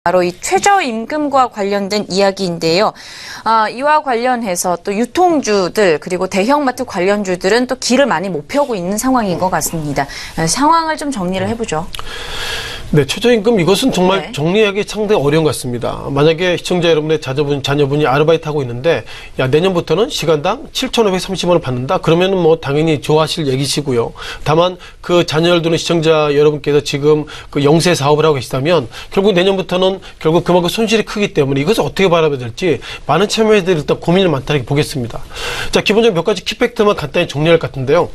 바로 이 최저임금과 관련된 이야기인데요. 이와 관련해서 또 유통주들 그리고 대형마트 관련주들은 또 길을 많이 못 펴고 있는 상황인 것 같습니다. 상황을 좀 정리를 해보죠. 네, 최저임금 이것은 정말 정리하기 상당히 어려운 것 같습니다. 만약에 시청자 여러분의 자녀분이 아르바이트 하고 있는데 내년부터는 시간당 7,530원을 받는다. 그러면 뭐 당연히 좋아하실 얘기시고요. 다만 그 자녀를 두는 시청자 여러분께서 지금 그 영세 사업을 하고 계시다면 결국 내년부터는 결국 그만큼 손실이 크기 때문에 이것을 어떻게 바라봐야 될지 많은 참여자들이 일단 고민을 많다고 보겠습니다. 자, 기본적으로 몇 가지 키팩트만 간단히 정리할 것 같은데요.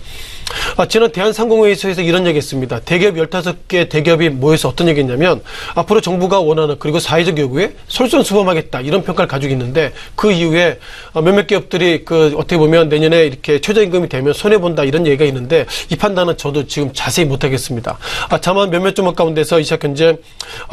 지난 대한상공회의소에서 이런 얘기 했습니다. 대기업 15개 대기업이 모여서 어떤 얘기 했냐면 앞으로 정부가 원하는 그리고 사회적 요구에 솔선수범하겠다 이런 평가를 가지고 있는데 그 이후에 몇몇 기업들이 어떻게 보면 내년에 이렇게 최저임금이 되면 손해본다 이런 얘기가 있는데 이 판단은 저도 지금 자세히 못하겠습니다. 다만 몇몇 종목 가운데서 이 시각 현재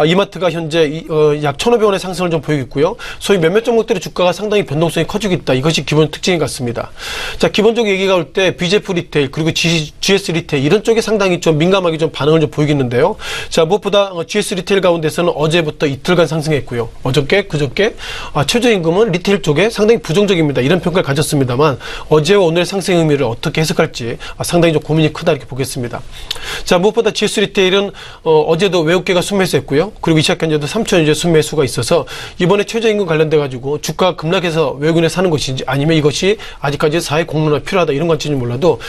이마트가 현재 약 1,500원의 상승을 좀 보이고 있고요. 소위 몇몇 종목들의 주가가 상당히 변동성이 커지고 있다. 이것이 기본 특징인 것 같습니다. 자, 기본적으로 얘기가 올 때 BJF 리테일 그리고 GS 리테일 이런 쪽에 상당히 좀 민감하게 좀 반응을 좀 보이겠는데요. 자, 무엇보다 GS 리테일 가운데서는 어제부터 이틀간 상승했고요. 어저께 그저께 최저임금은 리테일 쪽에 상당히 부정적입니다. 이런 평가를 가졌습니다만 어제와 오늘의 상승 의미를 어떻게 해석할지 상당히 좀 고민이 크다 이렇게 보겠습니다. 자, 무엇보다 GS 리테일은 어제도 외국계가 순매수했고요. 그리고 이 시각 현재도 3,000여 순매수가 있어서 이번에 최저임금 관련돼 가지고 주가 급락해서 외국인에 사는 것인지 아니면 이것이 아직까지 사회 공론화 필요하다 이런 관점인지 몰라도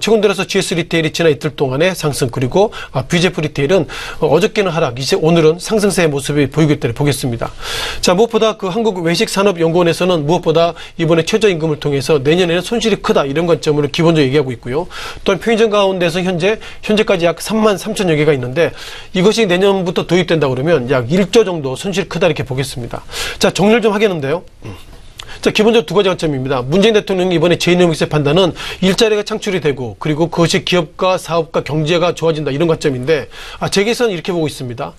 최근 들어서 GS 리테일이 지난 이틀 동안의 상승 그리고 BJF 리테일은 어저께는 하락, 이제 오늘은 상승세의 모습이 보이고 있다고 보겠습니다. 자, 무엇보다 그 한국외식산업연구원에서는 무엇보다 이번에 최저임금을 통해서 내년에는 손실이 크다 이런 관점으로 기본적으로 얘기하고 있고요. 또한 편의점 가운데서 현재까지 약 33,000여 개가 있는데 이것이 내년부터 도입된다 그러면 약 1조 정도 손실이 크다 이렇게 보겠습니다. 자, 정리를 좀 하겠는데요. 자, 기본적으로 두 가지 관점입니다. 문재인 대통령이 이번에 제2노믹스의 판단은 일자리가 창출이 되고 그리고 그것이 기업과 사업과 경제가 좋아진다 이런 관점인데 제 계산은 이렇게 보고 있습니다.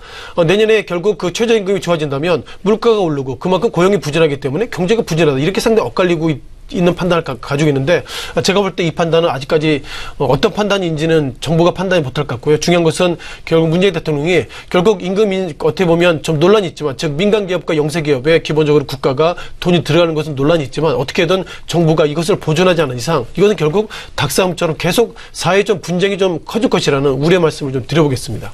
내년에 결국 그 최저임금이 좋아진다면 물가가 오르고 그만큼 고용이 부진하기 때문에 경제가 부진하다 이렇게 상당히 엇갈리고 있는 판단을 가지고 있는데 제가 볼 때 이 판단은 아직까지 어떤 판단인지는 정부가 판단이 못할 것 같고요. 중요한 것은 결국 문재인 대통령이 결국 임금이 어떻게 보면 좀 논란이 있지만 즉 민간기업과 영세기업에 기본적으로 국가가 돈이 들어가는 것은 논란이 있지만 어떻게든 정부가 이것을 보존하지 않은 이상 이것은 결국 닭싸움처럼 계속 사회 좀 분쟁이 좀 커질 것이라는 우려의 말씀을 좀 드려보겠습니다.